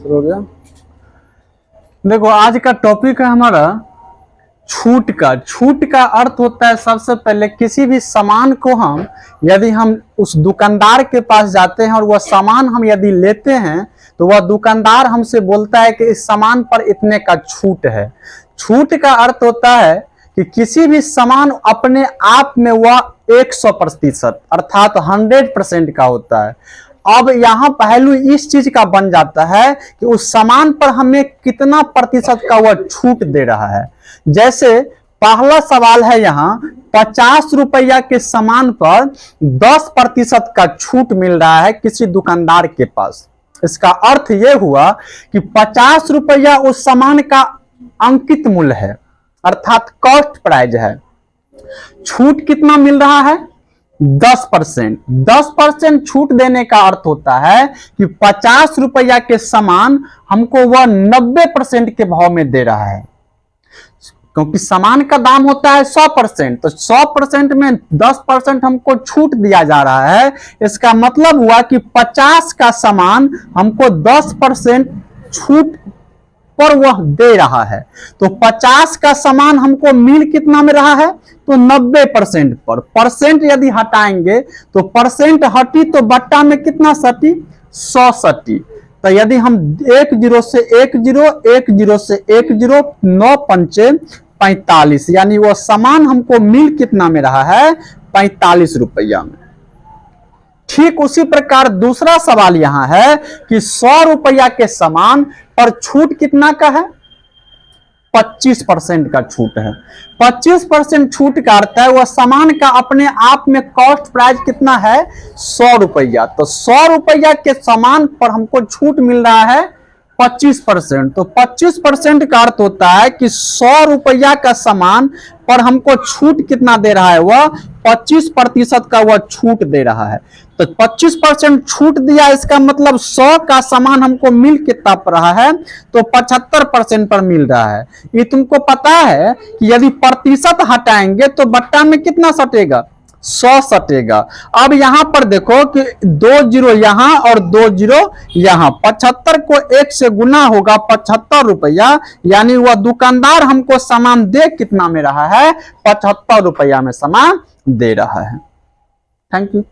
शुरू हो गया। देखो आज का टॉपिक है हमारा छूट का। छूट का अर्थ होता है सबसे पहले किसी भी सामान को हम यदि हम उस दुकानदार के पास जाते हैं और वह सामान हम यदि लेते हैं तो वह दुकानदार हमसे बोलता है कि इस सामान पर इतने का छूट है। छूट का अर्थ होता है कि किसी भी सामान अपने आप में वह 100% अर्थात 100% का होता है। अब यहाँ पहलू इस चीज का बन जाता है कि उस सामान पर हमें कितना प्रतिशत का वह छूट दे रहा है। जैसे पहला सवाल है यहाँ 50 रुपया के सामान पर 10% का छूट मिल रहा है किसी दुकानदार के पास। इसका अर्थ यह हुआ कि 50 रुपया उस सामान का अंकित मूल्य है अर्थात कॉस्ट प्राइस है। छूट कितना मिल रहा है? 10%। 10% छूट देने का अर्थ होता है कि 50 रुपया के सामान हमको वह 90% के भाव में दे रहा है, क्योंकि सामान का दाम होता है 100%, तो 100% में 10% हमको छूट दिया जा रहा है। इसका मतलब हुआ कि 50 का सामान हमको 10% छूट पर वह दे रहा है। तो 50 का सामान हमको मिल कितना में रहा है? तो 90% पर। परसेंट यदि हटाएंगे तो परसेंट हटी तो बट्टा में कितना सटी? 100 सटी। तो यदि हम 1 0 से 1 0 1 0 से 1 0 9 पंचे 45, यानी वो सामान हमको मिल कितना में रहा है? 45 रुपया में। ठीक उसी प्रकार दूसरा सवाल यहां है कि 100 रुपया के सामान पर छूट कितना का है? 25% का छूट है। 25% छूट का अर्थ है वह सामान का अपने आप में कॉस्ट प्राइस कितना है? 100 रुपया। तो 100 रुपया के सामान पर हमको छूट मिल रहा है 25%। तो 25% का अर्थ होता है कि 100 रुपया का सामान पर हमको छूट कितना दे रहा है? वह 25% का वह छूट दे रहा है। तो 25% छूट दिया, इसका मतलब 100 का सामान हमको मिल कितना पर रहा है? तो 75% पर मिल रहा है। ये तुमको पता है कि यदि प्रतिशत हटाएंगे तो बट्टा में कितना सटेगा? 100 सटेगा। अब यहां पर देखो कि 2 0 यहां और 2 0 यहां, 75 को 1 से गुना होगा 75 रुपया, यानी वह दुकानदार हमको सामान दे कितना में रहा है? 75 रुपया में सामान दे रहा है। Thank you.